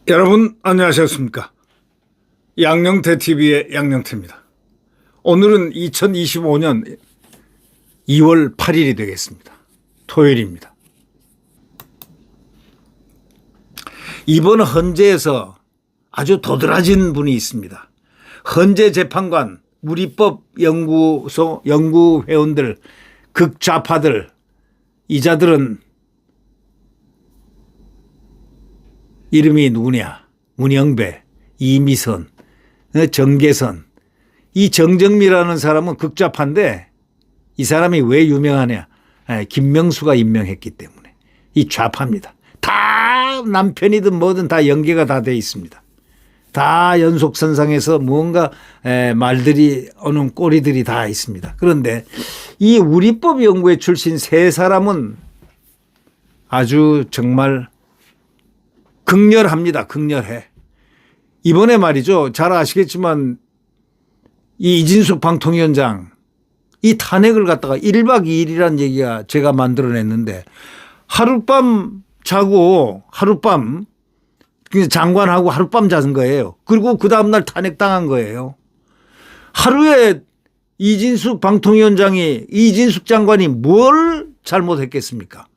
여러분 안녕하셨습니까? 양영태 TV의 양영태입니다. 오늘은 2025년 2월 8일이 되겠습니다. 토요일입니다. 이번 헌재에서 아주 도드라진 분이 있습니다. 헌재 재판관, 우리법 연구소 연구회원들, 극좌파들, 이자들은 이름이 누구냐? 문영배, 이미선, 정계선. 이 정정미라는 사람은 극좌파인데 이 사람이 왜 유명하냐? 김명수가 임명했기 때문에. 이 좌파입니다. 다 남편이든 뭐든 다 연계가 다 돼 있습니다. 다 연속선상에서 무언가 말들이 오는 꼬리들이 다 있습니다. 그런데 이 우리법 연구회 출신 세 사람은 아주 정말 극렬합니다. 극렬해. 이번에 말이죠. 잘 아시겠지만 이 이진숙 방통위원장 이 탄핵을 갖다가 1박 2일이라는 얘기가 제가 만들어냈는데 하룻밤 자고 하룻밤 장관하고 하룻밤 자는 거예요. 그리고 그 다음날 탄핵당한 거예요. 하루에 이진숙 방통위원장이 이진숙 장관이 뭘 잘못했겠습니까?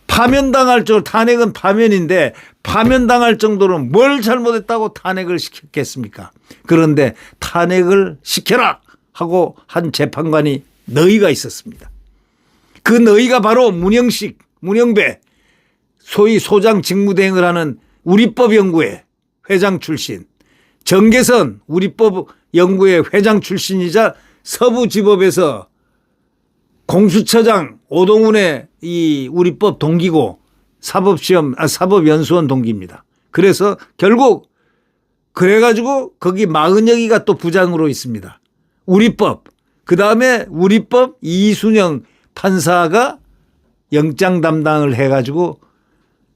파면당할 정도, 탄핵은 파면인데 파면당할 정도로 뭘 잘못했다고 탄핵을 시켰겠습니까? 그런데 탄핵을 시켜라 하고 한 재판관이 너희가 있었습니다. 그 너희가 바로 문영식, 문영배, 소위 소장 직무대행을 하는 우리법연구회 회장 출신, 정계선 우리법연구회 회장 출신이자 서부지법에서 공수처장 오동훈의 이 우리법 동기고 사법연수원 동기입니다. 그래서 결국 그래가지고 거기 마은영이가 또 부장으로 있습니다. 우리법. 그 다음에 우리법 이순영 판사가 영장 담당을 해가지고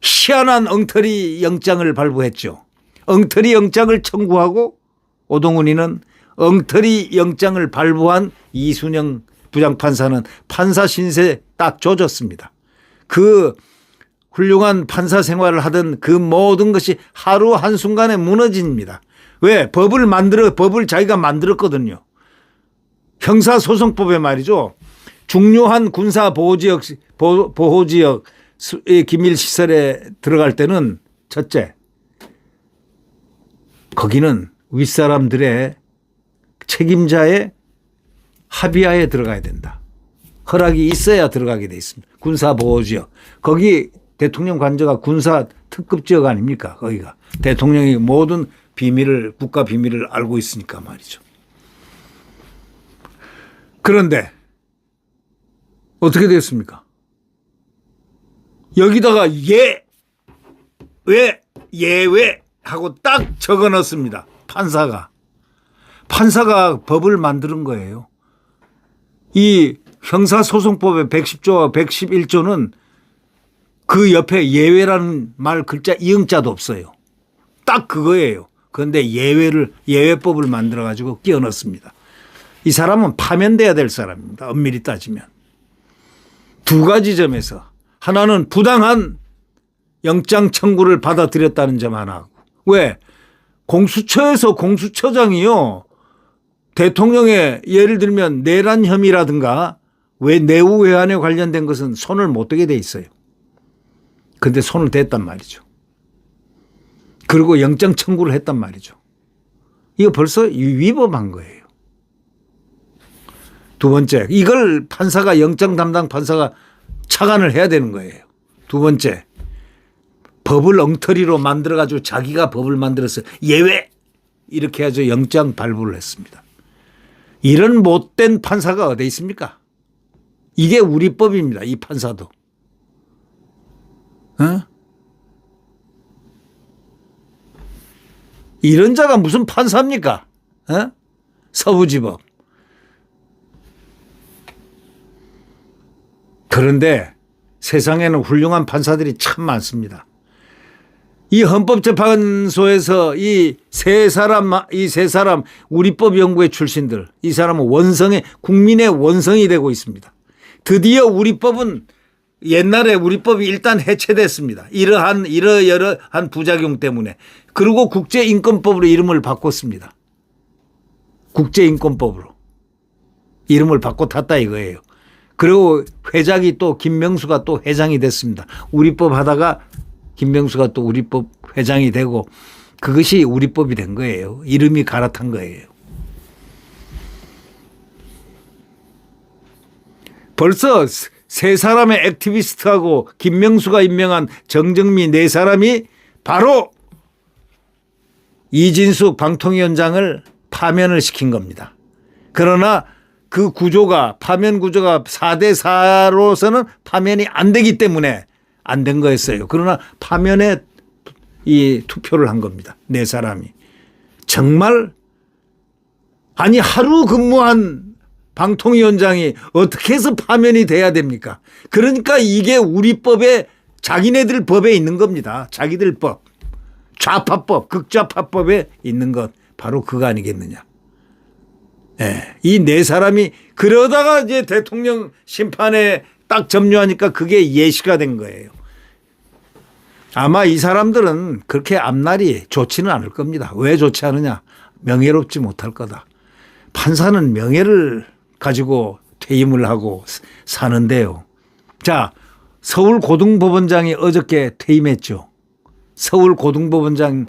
희한한 엉터리 영장을 발부했죠. 엉터리 영장을 청구하고 오동훈이는 엉터리 영장을 발부한 이순영 부장판사는 판사 신세 딱 조졌습니다. 그 훌륭한 판사 생활을 하던 그 모든 것이 하루 한순간에 무너집니다. 왜? 법을 자기가 만들었거든요. 형사소송법에 말이죠. 중요한 군사보호지역의 기밀시설에 들어갈 때는 첫째, 거기는 윗사람들의 책임자의 합의하에 들어가야 된다. 허락이 있어야 들어가게 돼 있습니다. 군사보호지역. 거기 대통령 관저가 군사 특급지역 아닙니까? 거기가. 대통령이 모든 비밀을, 국가 비밀을 알고 있으니까 말이죠. 그런데 어떻게 됐습니까? 여기다가 예외 하고 딱 적어 넣습니다. 판사가 법을 만드는 거예요. 이 형사소송법의 110조와 111조는 그 옆에 예외라는 말 글자 이응자도 없어요. 딱 그거예요. 그런데 예외법을 만들어 가지고 끼워 넣습니다. 이 사람은 파면돼야 될 사람입니다. 엄밀히 따지면. 두 가지 점에서 하나는 부당한 영장 청구를 받아들였다는 점 하나고. 왜? 공수처에서 공수처장이요. 대통령의 예를 들면 내란 혐의라든가 왜 내후 외환에 관련된 것은 손을 못 대게 돼 있어요. 그런데 손을 댔단 말이죠. 그리고 영장 청구를 했단 말이죠. 이거 벌써 위법한 거예요. 두 번째, 이걸 판사가 영장 담당 판사가 차관을 해야 되는 거예요. 두 번째, 법을 엉터리로 만들어 가지고 자기가 법을 만들어서 예외 이렇게 해서 영장 발부를 했습니다. 이런 못된 판사가 어디 있습니까? 이게 우리법입니다. 이 판사도. 이런 자가 무슨 판사입니까? 서부지법. 그런데 세상에는 훌륭한 판사들이 참 많습니다. 이 헌법재판소에서 이 세 사람 우리법 연구회 출신들, 이 사람은 국민의 원성이 되고 있습니다. 드디어 우리법은 옛날에 우리법이 일단 해체됐습니다. 이러여러한 부작용 때문에. 그리고 국제인권법으로 이름을 바꿨습니다. 국제인권법으로 이름을 바꿔 탔다 이거예요. 그리고 회장이 또 김명수가 또 회장이 됐습니다. 우리법 하다가 김명수가 또 우리법 회장이 되고 그것이 우리법이 된 거예요. 이름이 갈아탄 거예요. 벌써 세 사람의 액티비스트하고 김명수가 임명한 정정미 네 사람이 바로 이진숙 방통위원장을 파면을 시킨 겁니다. 그러나 그 구조가 파면 구조가 4대 4로서는 파면이 안 되기 때문에 안 된 거였어요. 그러나 파면에 이 투표를 한 겁니다. 네 사람이. 정말 아니 하루 근무한 방통위원장이 어떻게 해서 파면이 돼야 됩니까? 그러니까 이게 우리 법에 자기네들 법에 있는 겁니다. 자기들 법. 좌파법, 극좌파법에 있는 것 바로 그거 아니겠느냐. 네. 이 네 사람이 그러다가 이제 대통령 심판에 딱 점유하니까 그게 예시가 된 거예요. 아마 이 사람들은 그렇게 앞날이 좋지는 않을 겁니다. 왜 좋지 않느냐. 명예롭지 못할 거다. 판사는 명예를 가지고 퇴임을 하고 사는데요. 자, 서울고등법원장이 어저께 퇴임했죠. 서울고등법원장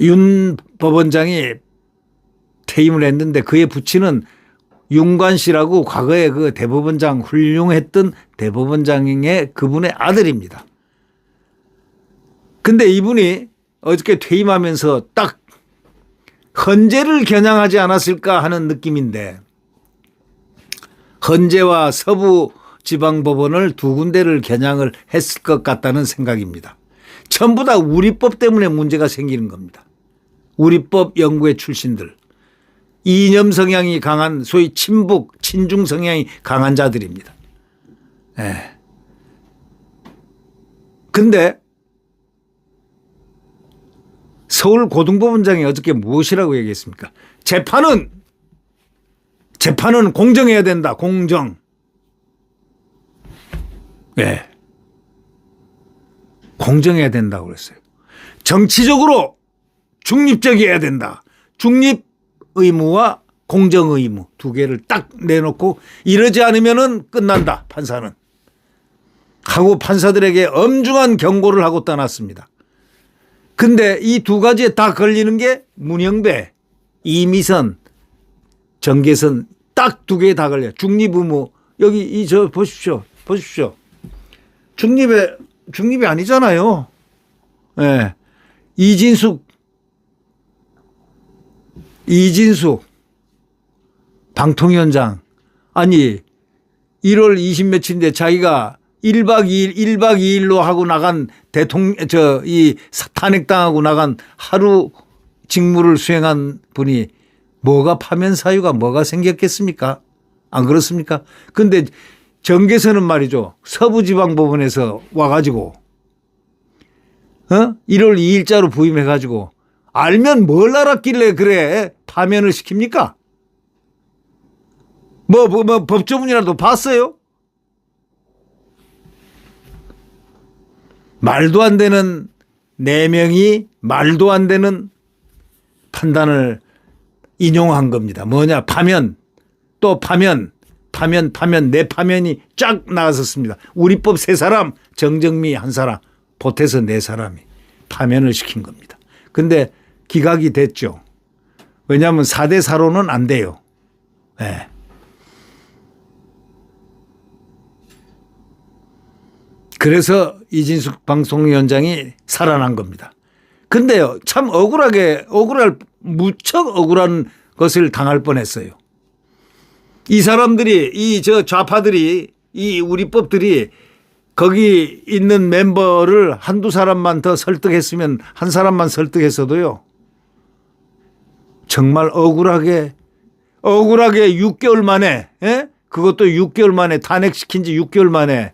윤 법원장이 퇴임을 했는데 그의 부친은 윤관 씨라고 과거에 그 대법원장 훌륭했던 대법원장의 그분의 아들입니다. 근데 이분이 어저께 퇴임하면서 딱 헌재를 겨냥하지 않았을까 하는 느낌인데 헌재와 서부지방법원을 두 군데를 겨냥을 했을 것 같다는 생각입니다. 전부 다 우리법 때문에 문제가 생기는 겁니다. 우리법 연구회 출신들. 이념 성향이 강한 소위 친북, 친중 성향이 강한 자들입니다. 예. 근데 서울고등법원장이 어저께 무엇이라고 얘기했습니까? 재판은 공정해야 된다. 공정. 예. 공정해야 된다고 그랬어요. 정치적으로 중립적이어야 된다. 중립 의무와 공정 의무 두 개를 딱 내놓고 이러지 않으면은 끝난다. 판사는. 하고 판사들에게 엄중한 경고를 하고 떠났습니다. 근데 이 두 가지에 다 걸리는 게 문영배, 이미선, 정계선 딱 두 개에 다 걸려요. 중립 의무. 여기 보십시오. 중립이 아니잖아요. 예. 네. 이진숙 방통위원장. 아니 1월 20 며칠인데 자기가 1박 2일로 하고 나간 이 탄핵당하고 나간 하루 직무를 수행한 분이 뭐가 파면 사유가 뭐가 생겼겠습니까? 안 그렇습니까? 근데 정계선은 말이죠. 서부지방법원에서 와가지고 1월 2일자로 부임해가지고 알면 뭘 알았길래 그래 파면을 시킵니까? 뭐 법조문이라도 봤어요? 말도 안 되는 4명이 말도 안 되는 판단을 인용한 겁니다. 뭐냐? 파면, 또 파면, 내 파면이 쫙 나갔었습니다. 우리법 3사람, 정정미 1사람, 보태서 4사람이 파면을 시킨 겁니다. 근데 기각이 됐죠. 왜냐하면 4대 4로는 안 돼요. 네. 그래서 이진숙 방통위원장이 살아난 겁니다. 근데요, 참 무척 억울한 것을 당할 뻔했어요. 이 사람들이, 좌파들이, 이 우리법들이 거기 있는 멤버를 한두 사람만 더 설득했으면 한 사람만 설득했어도요. 정말 억울하게 6개월 만에, 그것도 6개월 만에 탄핵시킨 지 6개월 만에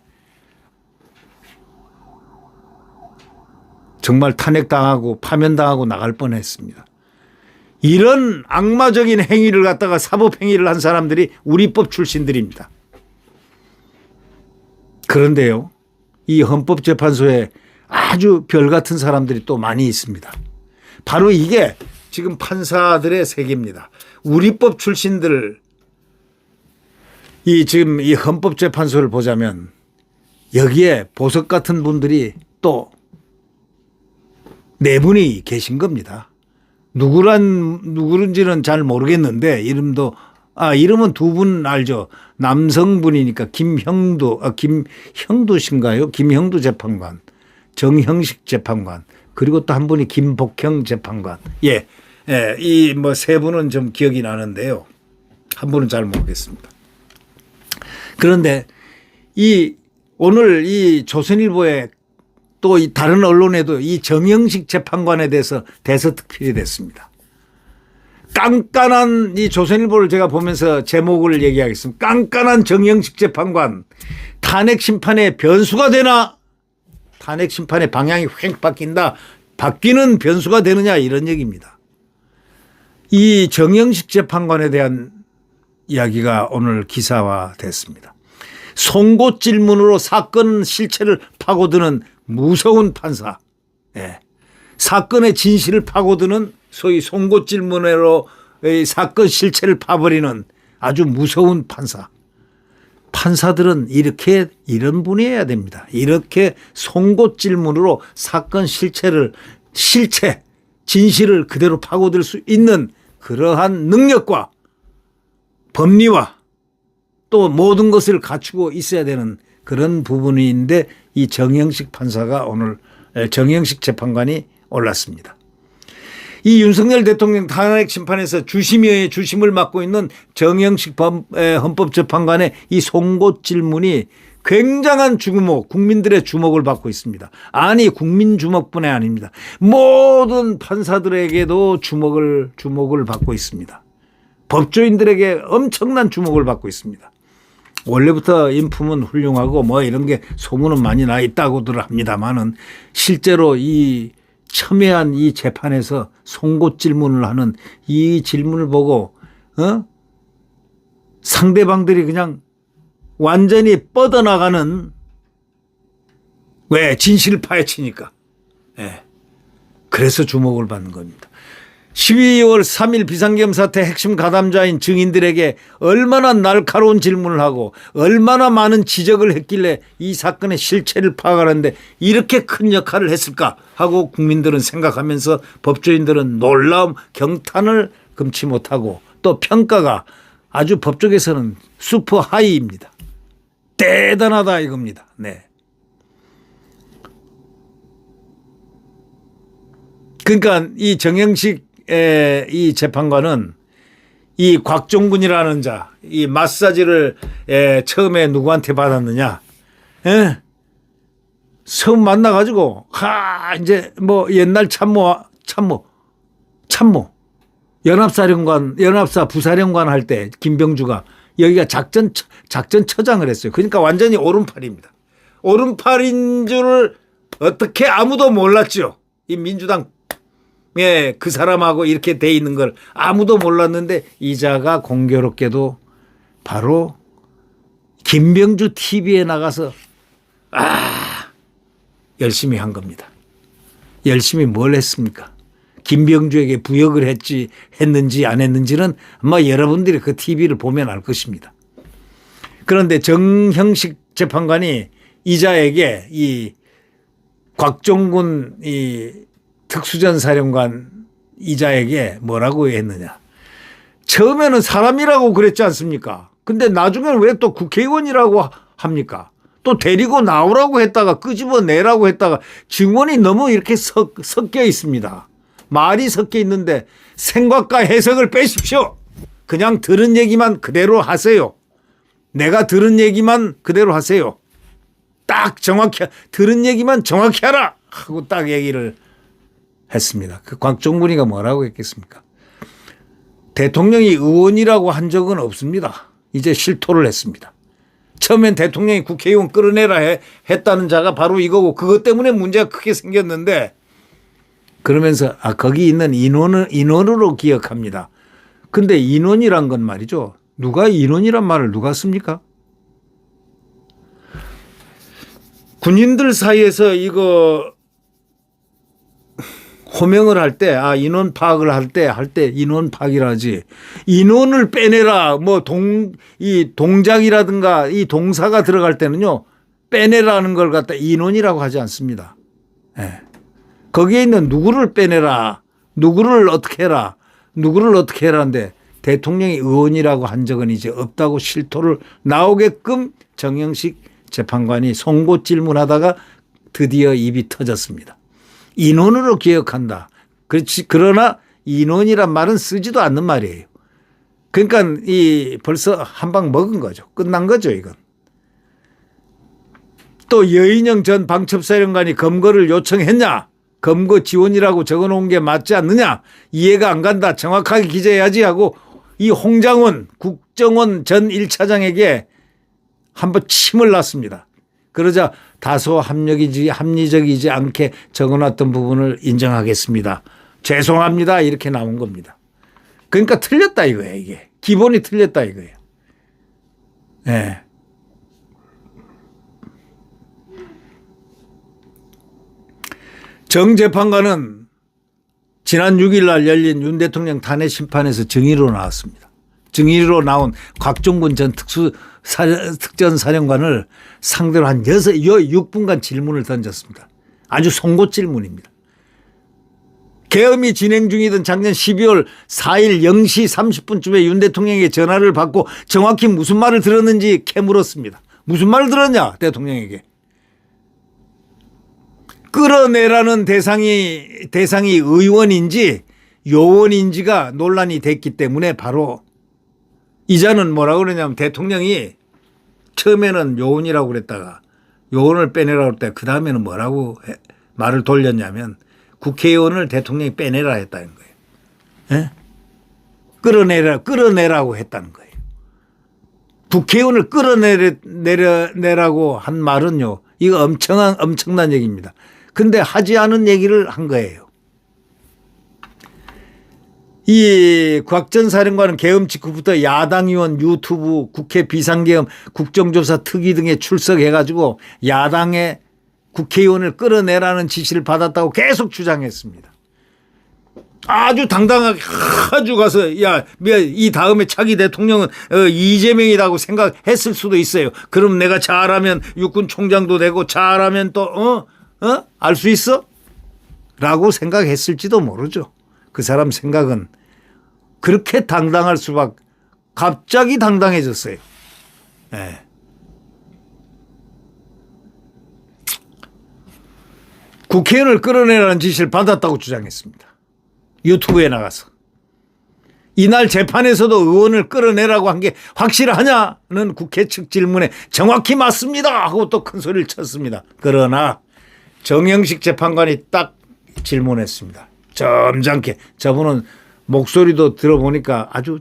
정말 탄핵당하고 파면당하고 나갈 뻔했습니다. 이런 악마적인 행위를 갖다가 사법행위를 한 사람들이 우리 법 출신들입니다. 그런데요, 이 헌법재판소에 아주 별 같은 사람들이 또 많이 있습니다. 바로 이게 지금 판사들의 세계입니다. 우리 법 출신들, 지금 이 헌법재판소를 보자면 여기에 보석 같은 분들이 또 네 분이 계신 겁니다. 누구인지는 잘 모르겠는데 이름은 두 분 알죠. 남성분이니까 김형두신가요? 김형두 재판관, 정형식 재판관, 그리고 또 한 분이 김복형 재판관. 이 뭐 세 분은 좀 기억이 나는데요. 한 분은 잘 모르겠습니다. 그런데 오늘 이 조선일보에 또 이 다른 언론에도 이 정형식 재판관에 대해서 대서특필이 됐습니다. 깐깐한 이 조선일보를 제가 보면서 제목을 얘기하겠습니다. 깐깐한 정형식 재판관, 탄핵 심판의 변수가 되나? 탄핵 심판의 방향이 휙 바뀐다. 바뀌는 변수가 되느냐, 이런 얘기입니다. 이 정형식 재판관에 대한 이야기가 오늘 기사화됐습니다. 송곳 질문으로 사건 실체를 파고드는 무서운 판사. 사건의 진실을 파고드는 소위 송곳 질문으로 사건 실체를 파버리는 아주 무서운 판사. 판사들은 이런 분이어야 됩니다. 이렇게 송곳 질문으로 사건 진실을 그대로 파고들 수 있는 그러한 능력과 법리와 또 모든 것을 갖추고 있어야 되는 그런 부분인데, 이 정형식 재판관이 올랐습니다. 이 윤석열 대통령 탄핵 심판에서 주심을 맡고 있는 정형식 헌법재판관의 이 송곳 질문이 굉장한 국민들의 주목을 받고 있습니다. 아니, 국민 주목뿐이 아닙니다. 모든 판사들에게도 주목을 받고 있습니다. 법조인들에게 엄청난 주목을 받고 있습니다. 원래부터 인품은 훌륭하고 뭐 이런 게 소문은 많이 나 있다고들 합니다만은, 실제로 이 첨예한 이 재판에서 송곳 질문을 하는 이 질문을 보고 상대방들이 그냥 완전히 뻗어나가는, 왜? 진실을 파헤치니까. 그래서 주목을 받는 겁니다. 12월 3일 비상계엄 사태 핵심 가담자인 증인들에게 얼마나 날카로운 질문을 하고 얼마나 많은 지적을 했길래 이 사건의 실체를 파악하는데 이렇게 큰 역할을 했을까 하고 국민들은 생각하면서 법조인들은 놀라움, 경탄을 금치 못하고, 또 평가가 아주 법조계에서는 슈퍼 하이입니다. 대단하다 이겁니다. 그러니까 이 정형식 이 재판관은 이 곽종근이라는 자, 이 마사지를 처음에 누구한테 받았느냐? 처음 만나가지고 이제 뭐 옛날 참모 연합사 부사령관 할 때 김병주가 여기가 작전처장을 했어요. 그러니까 완전히 오른팔입니다. 오른팔인 줄 어떻게 아무도 몰랐죠. 이 민주당 그 사람하고 이렇게 돼 있는 걸 아무도 몰랐는데, 이자가 공교롭게도 바로 김병주 TV에 나가서 열심히 한 겁니다. 열심히 뭘 했습니까? 김병주에게 부역을 했는지 안 했는지는 아마 여러분들이 그 TV를 보면 알 것입니다. 그런데 정형식 재판관이 이자에게 이 곽종근 특수전 사령관 이자에게 뭐라고 했느냐. 처음에는 사람이라고 그랬지 않습니까? 근데 나중에는 왜 또 국회의원이라고 합니까? 또 데리고 나오라고 했다가 끄집어내라고 했다가 증언이 너무 이렇게 섞여 있습니다. 말이 섞여 있는데 생각과 해석을 빼십시오. 그냥 들은 얘기만 그대로 하세요. 내가 들은 얘기만 그대로 하세요. 딱 정확히 들은 얘기만 정확히 하라 하고 딱 얘기를 했습니다. 그 곽종근이가 뭐라고 했겠습니까? 대통령이 의원이라고 한 적은 없습니다. 이제 실토를 했습니다. 처음엔 대통령이 국회의원 끌어내라 했다는 자가 바로 이거고, 그것 때문에 문제가 크게 생겼는데 그러면서 거기 있는 인원으로 기억합니다. 근데 인원이란 건 말이죠. 누가 인원이란 말을 누가 씁니까? 군인들 사이에서 이거 호명을 할 때, 인원 파악을 할 때 인원 파악이라 하지. 인원을 빼내라, 이 동작이라든가 이 동사가 들어갈 때는요, 빼내라는 걸 갖다 인원이라고 하지 않습니다. 예. 거기에 있는 누구를 빼내라, 누구를 어떻게 해라, 누구를 어떻게 해라는데 대통령이 의원이라고 한 적은 이제 없다고 실토를 나오게끔 정영식 재판관이 송곳 질문하다가 드디어 입이 터졌습니다. 인원으로 기억한다. 그렇지. 그러나 인원이란 말은 쓰지도 않는 말이에요. 그러니까 벌써 한 방 먹은 거죠. 끝난 거죠, 이건. 또 여인영 전 방첩사령관이 검거를 요청했냐? 검거 지원이라고 적어놓은 게 맞지 않느냐? 이해가 안 간다. 정확하게 기재해야지 하고 이 홍장원 국정원 전 1차장에게 한번 침을 놨습니다. 그러자 다소 합리적이지 않게 적어놨던 부분을 인정하겠습니다. 죄송합니다. 이렇게 나온 겁니다. 그러니까 틀렸다 이거예요. 이게 기본이 틀렸다 이거예요. 네. 정 재판관은 지난 6일 날 열린 윤 대통령 탄핵 심판에서 증인으로 나왔습니다. 증인으로 나온 곽종군 전 특전사령관을 상대로 한 6분간 질문을 던졌습니다. 아주 송곳 질문입니다. 계엄이 진행 중이던 작년 12월 4일 0시 30분쯤에 윤 대통령에게 전화를 받고 정확히 무슨 말을 들었는지 캐물었습니다. 무슨 말을 들었냐 대통령에게. 끌어내라는 대상이 의원인지 요원인지가 논란이 됐기 때문에 바로 이자는 뭐라고 그러냐면 대통령이 처음에는 요원이라고 그랬다가 요원을 빼내라고 했다. 그 다음에는 뭐라고 말을 돌렸냐면 국회의원을 대통령이 빼내라 했다는 거예요. 예? 끌어내라고 했다는 거예요. 국회의원을 끌어내라고 한 말은요. 이거 엄청난 얘기입니다. 근데 하지 않은 얘기를 한 거예요. 이 곽 전 사령관은 계엄 직후부터 야당 의원 유튜브 국회 비상계엄 국정조사 특위 등에 출석해가지고 야당의 국회의원을 끌어내라는 지시를 받았다고 계속 주장했습니다. 아주 당당하게 아주 가서 이 다음에 차기 대통령은 이재명이라고 생각했을 수도 있어요. 그럼 내가 잘하면 육군 총장도 되고 잘하면 또 알 수 있어? 라고 생각했을지도 모르죠. 그 사람 생각은 그렇게 당당할 수밖에 갑자기 당당해졌어요. 네. 국회의원을 끌어내라는 지시를 받았다고 주장했습니다. 유튜브에 나가서. 이날 재판에서도 의원을 끌어내라고 한 게 확실하냐는 국회 측 질문에 정확히 맞습니다 하고 또 큰 소리를 쳤습니다. 그러나 정영식 재판관이 딱 질문했습니다. 점잖게. 저분은 목소리도 들어보니까 아주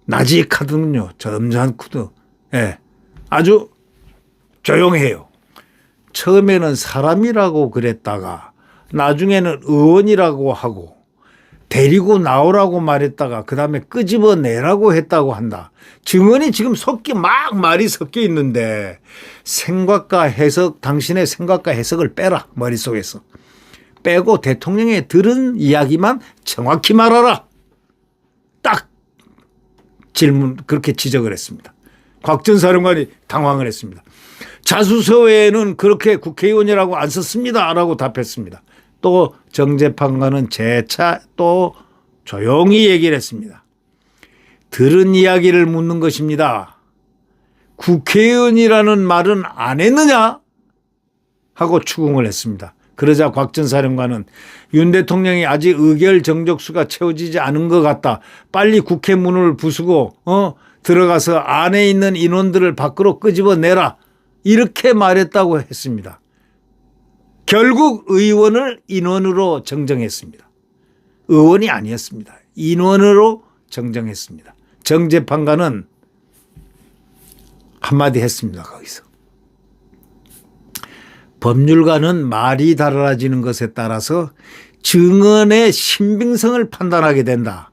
나직하더군요. 점잖고도. 예. 아주 조용해요. 처음에는 사람이라고 그랬다가 나중에는 의원이라고 하고 데리고 나오라고 말했다가 그다음에 끄집어내라고 했다고 한다. 증언이 지금 말이 섞여 있는데 당신의 생각과 해석을 빼라. 머릿속에서. 빼고 대통령이 들은 이야기만 정확히 말하라. 딱 그렇게 지적을 했습니다. 곽 전 사령관이 당황을 했습니다. 자수서에는 그렇게 국회의원이라고 안 썼습니다. 라고 답했습니다. 또 정 재판관은 재차 또 조용히 얘기를 했습니다. 들은 이야기를 묻는 것입니다. 국회의원이라는 말은 안 했느냐? 하고 추궁을 했습니다. 그러자 곽 전 사령관은 윤 대통령이 아직 의결 정족수가 채워지지 않은 것 같다. 빨리 국회 문을 부수고 들어가서 안에 있는 인원들을 밖으로 끄집어내라. 이렇게 말했다고 했습니다. 결국 의원을 인원으로 정정했습니다. 의원이 아니었습니다. 인원으로 정정했습니다. 정 재판관은 한마디 했습니다. 거기서. 법률가는 말이 달라지는 것에 따라서 증언의 신빙성을 판단하게 된다.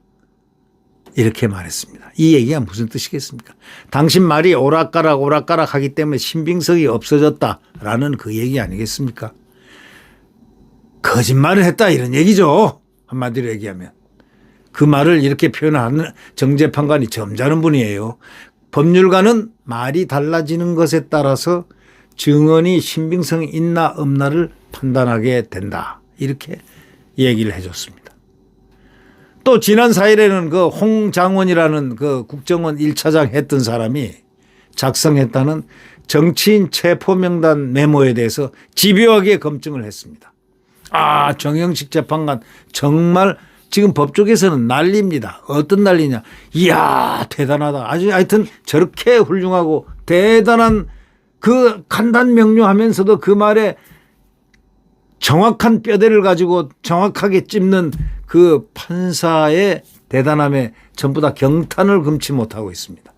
이렇게 말했습니다. 이 얘기가 무슨 뜻이겠습니까? 당신 말이 오락가락 하기 때문에 신빙성이 없어졌다라는 그 얘기 아니겠습니까? 거짓말을 했다 이런 얘기죠. 한마디로 얘기하면. 그 말을 이렇게 표현하는 정재판관이 점잖은 분이에요. 법률가는 말이 달라지는 것에 따라서 증언이 신빙성이 있나 없나를 판단하게 된다. 이렇게 얘기를 해줬습니다. 또 지난 4일에는 그 홍장원이라는 그 국정원 1차장 했던 사람이 작성했다는 정치인 체포명단 메모에 대해서 집요하게 검증을 했습니다. 아, 정영식 재판관 정말 지금 법조계에서는 난리입니다. 어떤 난리냐. 이야, 대단하다. 아주 하여튼 저렇게 훌륭하고 대단한 그 간단 명료하면서도 그 말에 정확한 뼈대를 가지고 정확하게 찝는 그 판사의 대단함에 전부 다 경탄을 금치 못하고 있습니다.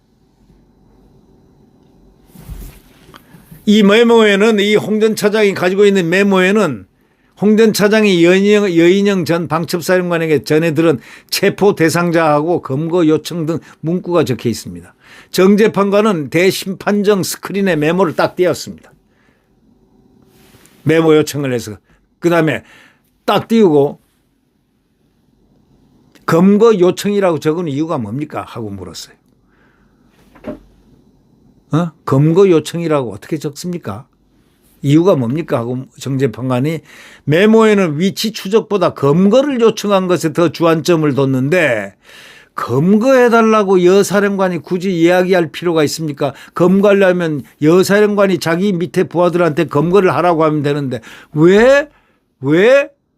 이 메모에는 이 홍 전 차장이 가지고 있는 메모에는 홍 전 차장이 여인영 전 방첩사령관에게 전해들은 체포 대상자하고 검거 요청 등 문구가 적혀 있습니다. 정재판관은 대심판정 스크린에 메모를 딱 띄웠습니다. 메모 요청을 해서 그다음에 딱 띄우고 검거 요청이라고 적은 이유가 뭡니까? 하고 물었어요. 검거 요청이라고 어떻게 적습니까? 이유가 뭡니까? 하고 정재판관이 메모에는 위치 추적보다 검거를 요청한 것에 더 주안점을 뒀는데 검거해달라고 여사령관이 굳이 이야기할 필요가 있습니까? 검거하려면 여사령관이 자기 밑에 부하들한테 검거를 하라고 하면 되는데 왜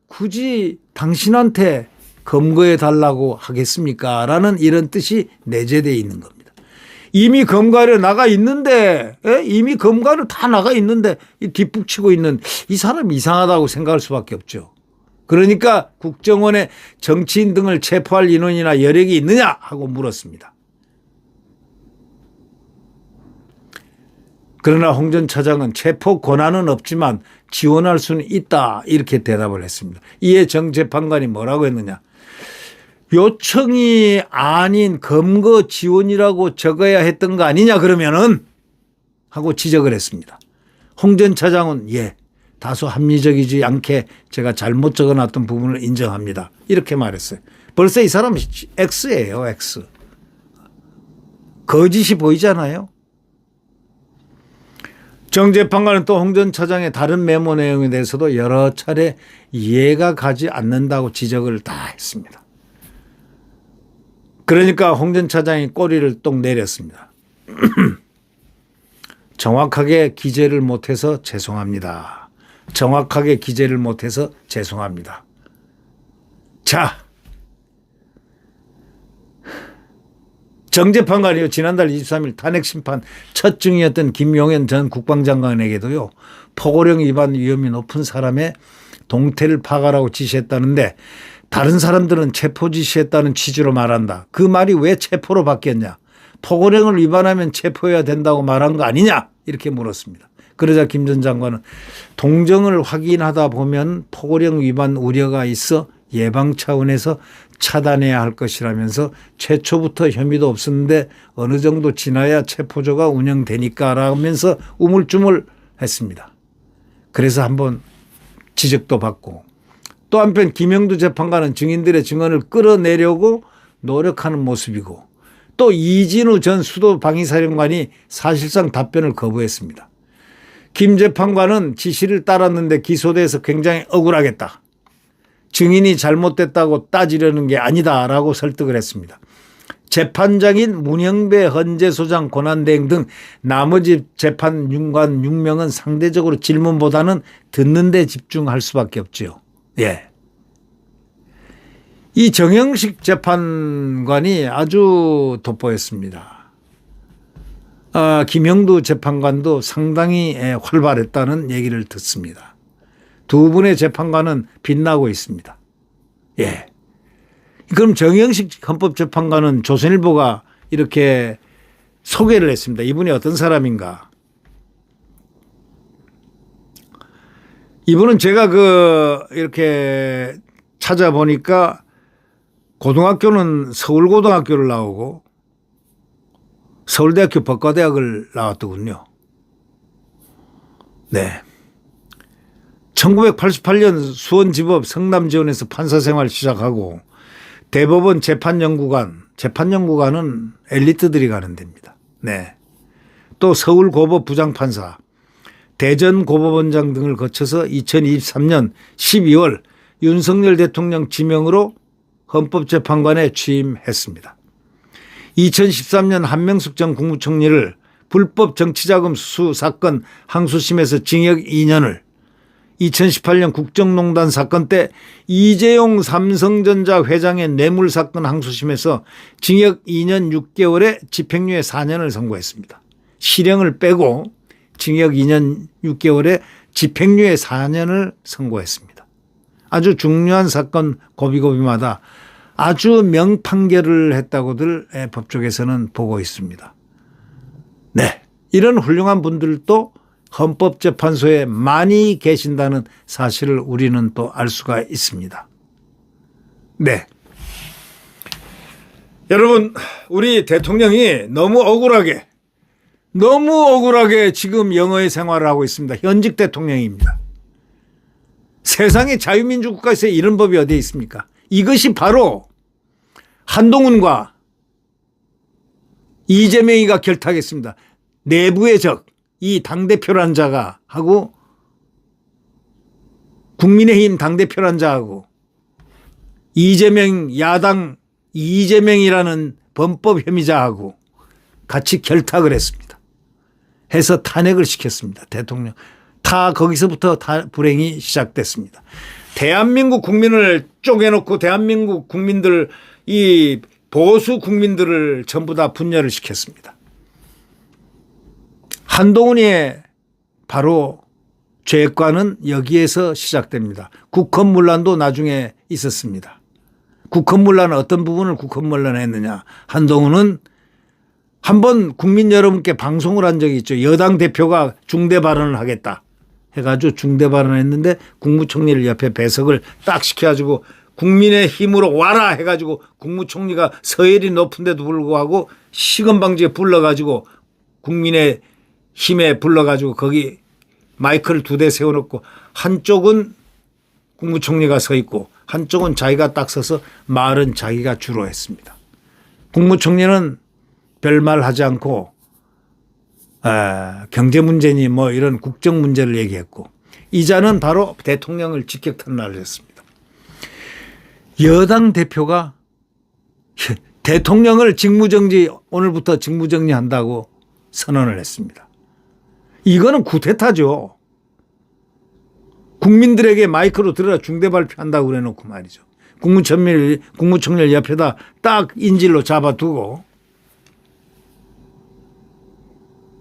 굳이 당신한테 검거해달라고 하겠습니까? 라는 이런 뜻이 내재되어 있는 겁니다. 이미 검거하러 나가 있는데 이미 검거하러 다 나가 있는데 뒷북치고 있는 이 사람이 이상하다고 생각할 수밖에 없죠. 그러니까 국정원에 정치인 등을 체포할 인원이나 여력이 있느냐 하고 물었습니다. 그러나 홍 전 차장은 체포 권한은 없지만 지원할 수는 있다 이렇게 대답을 했습니다. 이에 정 재판관이 뭐라고 했느냐. 요청이 아닌 검거 지원이라고 적어야 했던 거 아니냐 그러면은 하고 지적을 했습니다. 홍 전 차장은 다소 합리적이지 않게 제가 잘못 적어놨던 부분을 인정합니다. 이렇게 말했어요. 벌써 이 사람은 X예요. X. 거짓이 보이잖아요. 정 재판관은 또 홍 전 차장의 다른 메모 내용에 대해서도 여러 차례 이해가 가지 않는다고 지적을 다 했습니다. 그러니까 홍 전 차장이 꼬리를 똑 내렸습니다. 정확하게 기재를 못해서 죄송합니다. 정확하게 기재를 못해서 죄송합니다. 자, 정 재판관이요 지난달 23일 탄핵심판 첫 중이었던 김용현 전 국방장관에게도요 포고령 위반 위험이 높은 사람의 동태를 파가라고 지시했다는데 다른 사람들은 체포 지시했다는 취지로 말한다. 그 말이 왜 체포로 바뀌었냐. 포고령을 위반하면 체포해야 된다고 말한 거 아니냐 이렇게 물었습니다. 그러자 김 전 장관은 동정을 확인하다 보면 포고령 위반 우려가 있어 예방 차원에서 차단해야 할 것이라면서 최초부터 혐의도 없었는데 어느 정도 지나야 체포조가 운영되니까 라면서 우물쭈물 했습니다. 그래서 한번 지적도 받고 또 한편 김영두 재판관은 증인들의 증언을 끌어내려고 노력하는 모습이고 또 이진우 전 수도방위사령관이 사실상 답변을 거부했습니다. 김 재판관은 지시를 따랐는데 기소돼서 굉장히 억울하겠다. 증인이 잘못됐다고 따지려는 게 아니다라고 설득을 했습니다. 재판장인 문영배 헌재소장 권한대행 등 나머지 재판 윤관 6명은 상대적으로 질문보다는 듣는 데 집중할 수밖에 없죠. 이 정영식 재판관이 아주 돋보였습니다. 김영두 재판관도 상당히 활발했다는 얘기를 듣습니다. 두 분의 재판관은 빛나고 있습니다. 그럼 정영식 헌법재판관은 조선일보가 이렇게 소개를 했습니다. 이분이 어떤 사람인가. 이분은 제가 이렇게 찾아보니까 고등학교는 서울고등학교를 나오고 서울대학교 법과대학을 나왔더군요. 네. 1988년 수원지법 성남지원에서 판사 생활 시작하고 대법원 재판연구관은 엘리트들이 가는 데입니다. 네. 또 서울고법 부장판사, 대전고법원장 등을 거쳐서 2023년 12월 윤석열 대통령 지명으로 헌법재판관에 취임했습니다. 2013년 한명숙 전 국무총리를 불법 정치자금 수수 사건 항소심에서 징역 2년을, 2018년 국정농단 사건 때 이재용 삼성전자 회장의 뇌물 사건 항소심에서 징역 2년 6개월에 집행유예 4년을 선고했습니다. 실형을 빼고 징역 2년 6개월에 집행유예 4년을 선고했습니다. 아주 중요한 사건 고비고비마다 아주 명판결을 했다고들 법조계에서는 보고 있습니다. 네, 이런 훌륭한 분들도 헌법재판소에 많이 계신다는 사실을 우리는 또 알 수가 있습니다. 네. 여러분, 우리 대통령이 너무 억울하게 지금 영어의 생활을 하고 있습니다. 현직 대통령입니다. 세상에 자유민주국가에서 이런 법이 어디에 있습니까? 이것이 바로 한동훈과 이재명이가 결탁했습니다. 내부의 적, 이 당대표란 자가 하고 국민의힘 당대표란 자하고 이재명 야당 이재명이라는 범법 혐의자하고 같이 결탁을 했습니다. 해서 탄핵을 시켰습니다. 대통령. 다 거기서부터 불행이 시작됐습니다. 대한민국 국민을 쪼개놓고 대한민국 국민들, 이 보수 국민들을 전부 다 분열을 시켰습니다. 한동훈의 바로 죄과는 여기에서 시작됩니다. 국헌문란도 나중에 있었습니다. 국헌문란은 어떤 부분을 국헌문란을 했느냐. 한동훈은 한번 국민 여러분께 방송을 한 적이 있죠. 여당 대표가 중대 발언을 하겠다 해가지고 중대 발언을 했는데 국무총리를 옆에 배석을 딱 시켜가지고 국민의 힘으로 와라 해가지고 국무총리가 서열이 높은데도 불구하고 시건방지에 불러가지고 국민의 힘에 불러가지고 거기 마이크를 2대 세워놓고 한쪽은 국무총리가 서 있고 한쪽은 자기가 딱 서서 말은 자기가 주로 했습니다. 국무총리는 별말 하지 않고 경제 문제니 뭐 이런 국정 문제를 얘기했고 이자는 바로 대통령을 직격탄날을 했습니다. 여당 대표가 대통령을 직무정지, 오늘부터 직무정지한다고 선언을 했습니다. 이거는 쿠데타죠. 국민들에게 마이크로 들어라 중대 발표한다고 그래놓고 말이죠. 국무총리를 옆에다 딱 인질로 잡아두고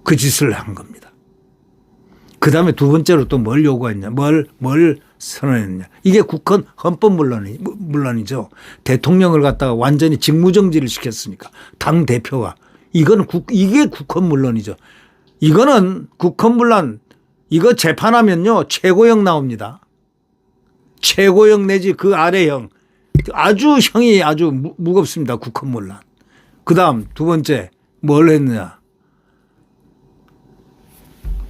그 짓을 한 겁니다. 그 다음에 두 번째로 또 뭘 요구했냐, 뭘 선언했냐. 이게 국헌 헌법 문란이죠. 대통령을 갖다가 완전히 직무정지를 시켰으니까 당 대표가 이게 국헌 문란이죠. 이거는 국헌 문란, 이거 재판하면요 최고형 나옵니다. 최고형 내지 그 아래형, 아주 형이 아주 무겁습니다. 국헌 문란. 그 다음 두 번째 뭘 했느냐.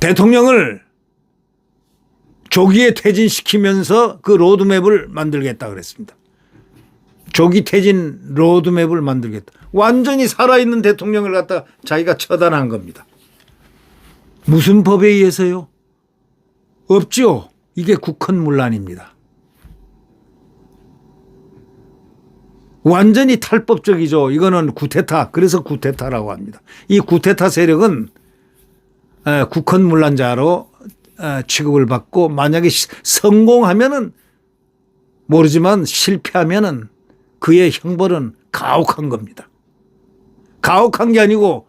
대통령을 조기에 퇴진시키면서 그 로드맵을 만들겠다 그랬습니다. 조기 퇴진 로드맵을 만들겠다. 완전히 살아있는 대통령을 갖다가 자기가 처단한 겁니다. 무슨 법에 의해서요? 없죠. 이게 국헌문란입니다. 완전히 탈법적이죠. 이거는 쿠데타. 그래서 쿠데타라고 합니다. 이 쿠데타 세력은 국헌문란자로 취급을 받고 만약에 성공하면은 모르지만 실패하면은 그의 형벌은 가혹한 겁니다. 가혹한 게 아니고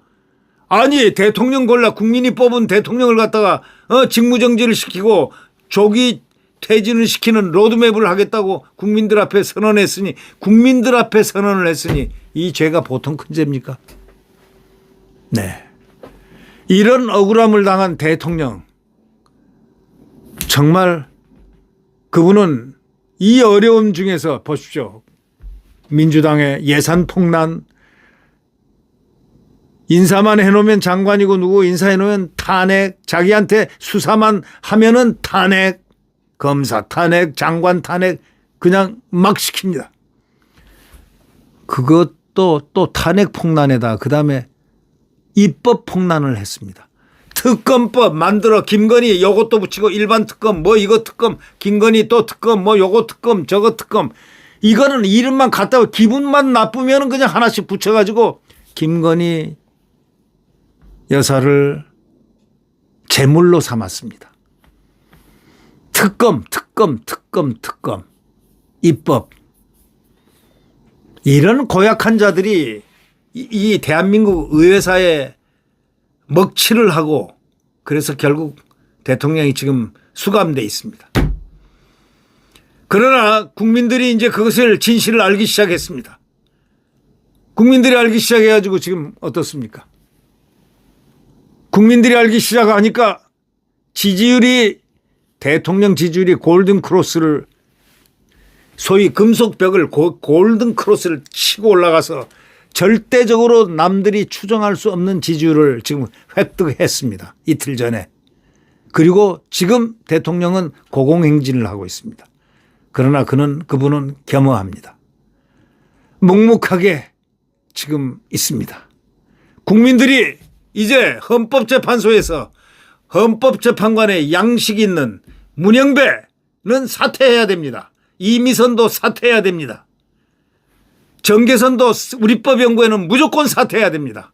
아니 대통령 골라 국민이 뽑은 대통령을 갖다가 직무정지를 시키고 조기 퇴진을 시키는 로드맵을 하겠다고 국민들 앞에 선언했으니 국민들 앞에 선언을 했으니 이 죄가 보통 큰 죄입니까? 네. 이런 억울함을 당한 대통령 정말 그분은 이 어려움 중에서 보십시오. 민주당의 예산 폭란, 인사만 해놓으면 장관이고 누구 인사해놓으면 탄핵, 자기한테 수사만 하면은 탄핵, 검사 탄핵, 장관 탄핵 그냥 막 시킵니다. 그것도 또 탄핵 폭란에다 그다음에 입법 폭란을 했습니다. 특검법 만들어 김건희 요것도 붙이고 일반 특검 뭐 이거 특검 김건희 또 특검 뭐 요거 특검 저거 특검 이거는 이름만 갖다가 기분만 나쁘면 그냥 하나씩 붙여가지고 김건희 여사를 제물로 삼았습니다. 특검 입법 이런 고약한 자들이 이 대한민국 의회사에 먹칠을 하고 그래서 결국 대통령이 지금 수감돼 있습니다. 그러나 국민들이 이제 그것을 진실을 알기 시작했습니다. 국민들이 알기 시작해가지고 지금 어떻습니까? 국민들이 알기 시작하니까 지지율이 대통령 지지율이 골든 크로스를 소위 금속벽을 골든 크로스를 치고 올라가서 절대적으로 남들이 추정할 수 없는 지지율을 지금 획득했습니다. 이틀 전에. 그리고 지금 대통령은 고공행진을 하고 있습니다. 그러나 그분은 겸허합니다. 묵묵하게 지금 있습니다. 국민들이 이제 헌법재판소에서 헌법재판관의 양식 있는 문영배는 사퇴해야 됩니다. 이미선도 사퇴해야 됩니다. 정계선도 우리법연구회는 무조건 사퇴해야 됩니다.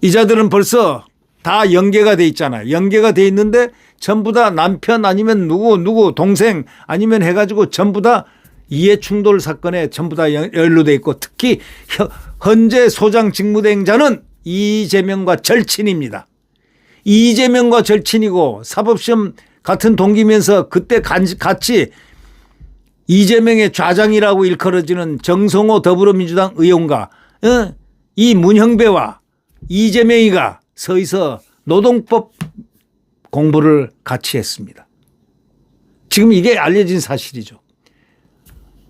이 자들은 벌써 다 연계가 돼 있잖아요. 연계가 돼 있는데 전부 다 남편 아니면 누구 동생 아니면 해가지고 전부 다 이해충돌 사건에 전부 다 연루돼 있고 특히 현재 소장 직무대행자는 이재명과 절친입니다. 이재명과 절친이고 사법시험 같은 동기면서 그때 같이 이재명의 좌장이라고 일컬어지는 정성호 더불어민주당 의원과 이 문형배와 이재명이가 서서 노동법 공부를 같이 했습니다. 지금 이게 알려진 사실이죠.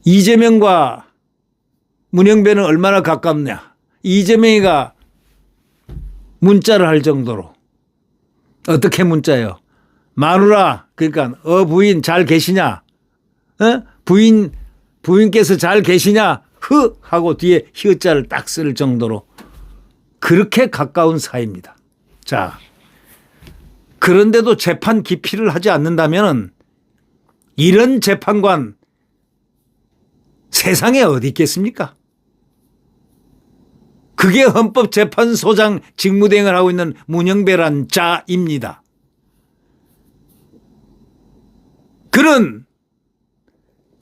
이재명과 문형배는 얼마나 가깝냐. 이재명이가 문자를 할 정도로. 어떻게 문자요? 마누라 그러니까 부인 잘 계시냐? 부인께서 잘 계시냐? 하고 뒤에 히읗자를 딱 쓸 정도로 그렇게 가까운 사이입니다. 자, 그런데도 재판 기피를 하지 않는다면 이런 재판관 세상에 어디 있겠습니까? 그게 헌법재판소장 직무대행을 하고 있는 문영배란 자입니다. 그런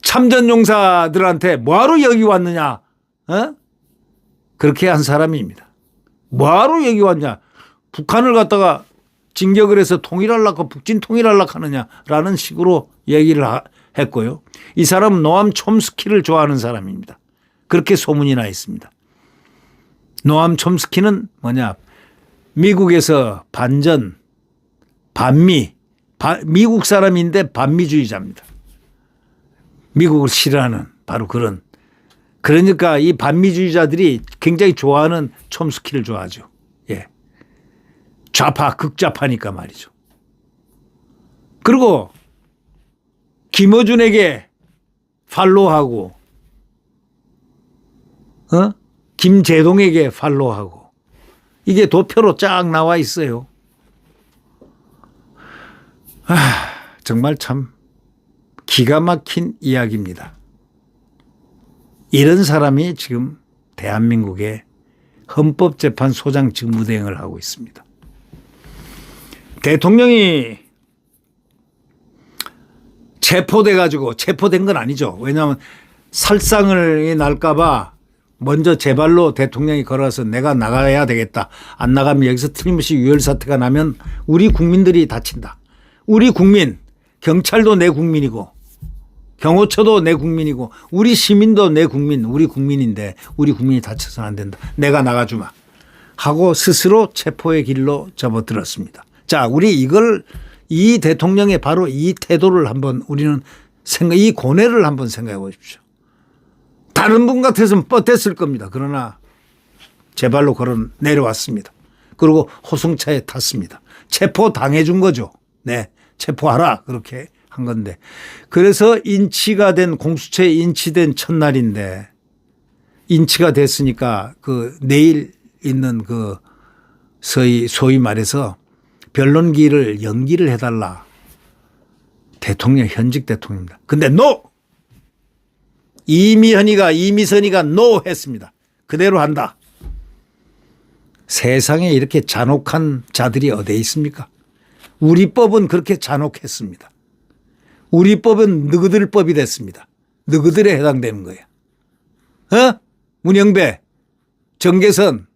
참전용사들한테 뭐하러 여기 왔느냐? 그렇게 한 사람입니다. 뭐하러 여기 왔냐? 북한을 갖다가 진격을 해서 통일하려고 북진 통일하려고 하느냐라는 식으로 얘기를 했고요. 이 사람은 노암 촘스키를 좋아하는 사람입니다. 그렇게 소문이 나 있습니다. 노암 촘스키는 뭐냐? 미국에서 반미, 미국 사람인데 반미주의자입니다. 미국을 싫어하는 바로 그런. 그러니까 이 반미주의자들이 굉장히 좋아하는 촘스키를 좋아하죠. 예. 좌파, 극좌파니까 말이죠. 그리고 김어준에게 팔로우하고, 김재동에게 팔로우하고, 이게 도표로 쫙 나와 있어요. 정말 참 기가 막힌 이야기입니다. 이런 사람이 지금 대한민국의 헌법재판소장 직무대행을 하고 있습니다. 대통령이 체포된 건 아니죠. 왜냐하면 살상을 날까봐 먼저 제 발로 대통령이 걸어서 내가 나가야 되겠다. 안 나가면 여기서 틀림없이 유혈사태가 나면 우리 국민들이 다친다. 우리 국민, 경찰도 내 국민이고 경호처도 내 국민이고 우리 시민도 내 국민, 우리 국민인데 우리 국민이 다쳐서는 안 된다. 내가 나가주마 하고 스스로 체포의 길로 접어들었습니다. 자, 우리 이 대통령의 바로 이 태도를 한번 우리는 이 고뇌를 한번 생각해 보십시오. 다른 분 같았으면 뻗댔을 겁니다. 그러나 제 발로 걸어 내려왔습니다. 그리고 호승차에 탔습니다. 체포당해 준 거죠. 네. 체포하라. 그렇게 한 건데. 그래서 인치가 된 공수처에 인치된 첫날인데 인치가 됐으니까 그 내일 있는 그 소위 말해서 변론기를 연기를 해달라. 대통령 현직 대통령입니다. 근데 노! 이미선이가 노 했습니다. 그대로 한다. 세상에 이렇게 잔혹한 자들이 어디에 있습니까? 우리 법은 그렇게 잔혹했습니다. 우리 법은 너희들 법이 됐습니다. 너희들에 해당되는 거야. 문영배, 정계선,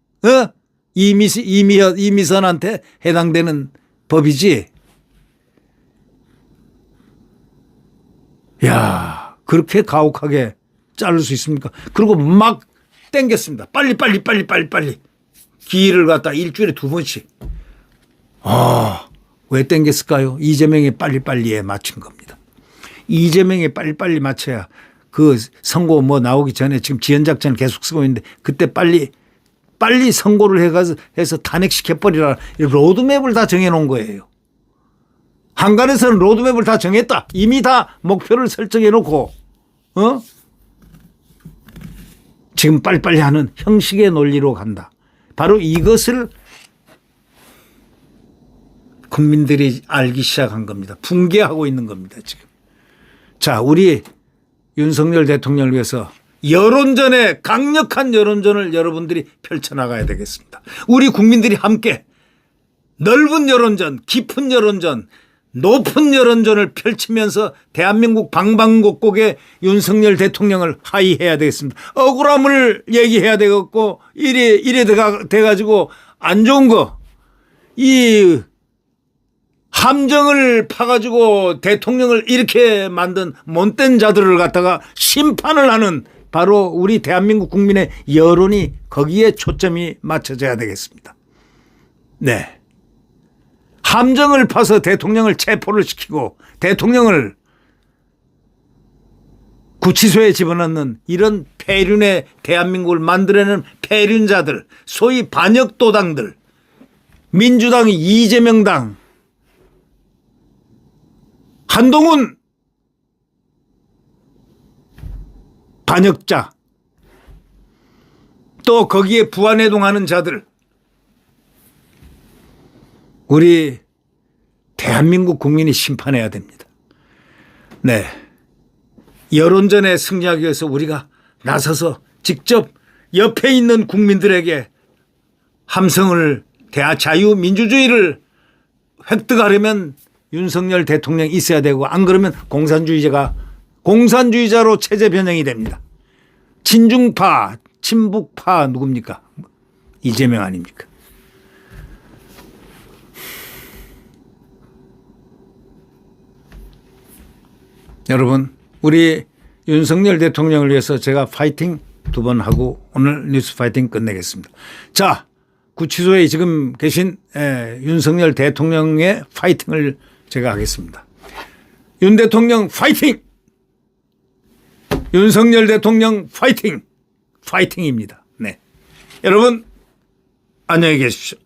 이미선한테 해당되는 법이지. 야, 그렇게 가혹하게 자를 수 있습니까? 그리고 막 땡겼습니다. 빨리. 기일을 갖다 일주일에 2번씩. 왜 땡겼을까요? 이재명이 빨리에 맞춘 겁니다. 이재명이 빨리 맞춰야 그 선고 뭐 나오기 전에 지금 지연작전을 계속 쓰고 있는데 그때 빨리 선고를 해서 탄핵시켜버리라. 로드맵을 다 정해놓은 거예요. 한간에서는 로드맵을 다 정했다. 이미 다 목표를 설정해놓고 지금 빨리 하는 형식의 논리로 간다. 바로 이것을 국민들이 알기 시작한 겁니다. 붕괴하고 있는 겁니다. 지금. 자, 우리 윤석열 대통령을 위해서 여론전에 강력한 여론전을 여러분들이 펼쳐나가야 되겠습니다. 우리 국민들이 함께 넓은 여론전, 깊은 여론전, 높은 여론전을 펼치면서 대한민국 방방곡곡에 윤석열 대통령을 하이해야 되겠습니다. 억울함을 얘기해야 되겠고 이래 돼가지고 안 좋은 거 이 함정을 파가지고 대통령을 이렇게 만든 못된 자들을 갖다가 심판을 하는 바로 우리 대한민국 국민의 여론이 거기에 초점이 맞춰져야 되겠습니다. 네. 함정을 파서 대통령을 체포를 시키고 대통령을 구치소에 집어넣는 이런 폐륜의 대한민국을 만들어내는 폐륜자들, 소위 반역도당들, 민주당이 이재명당, 한동훈 반역자, 또 거기에 부안해동하는 자들, 우리 대한민국 국민이 심판해야 됩니다. 네. 여론전에 승리하기 위해서 우리가 나서서 직접 옆에 있는 국민들에게 함성을 자유민주주의를 획득하려면 윤석열 대통령이 있어야 되고 안 그러면 공산주의자로 체제 변형이 됩니다. 친중파, 친북파 누굽니까? 이재명 아닙니까? 여러분, 우리 윤석열 대통령을 위해서 제가 파이팅 2번 하고 오늘 뉴스 파이팅 끝내겠습니다. 자, 구치소에 지금 계신 윤석열 대통령의 파이팅을 제가 하겠습니다. 윤 대통령 파이팅! 윤석열 대통령 파이팅! 파이팅입니다. 네. 여러분, 안녕히 계십시오.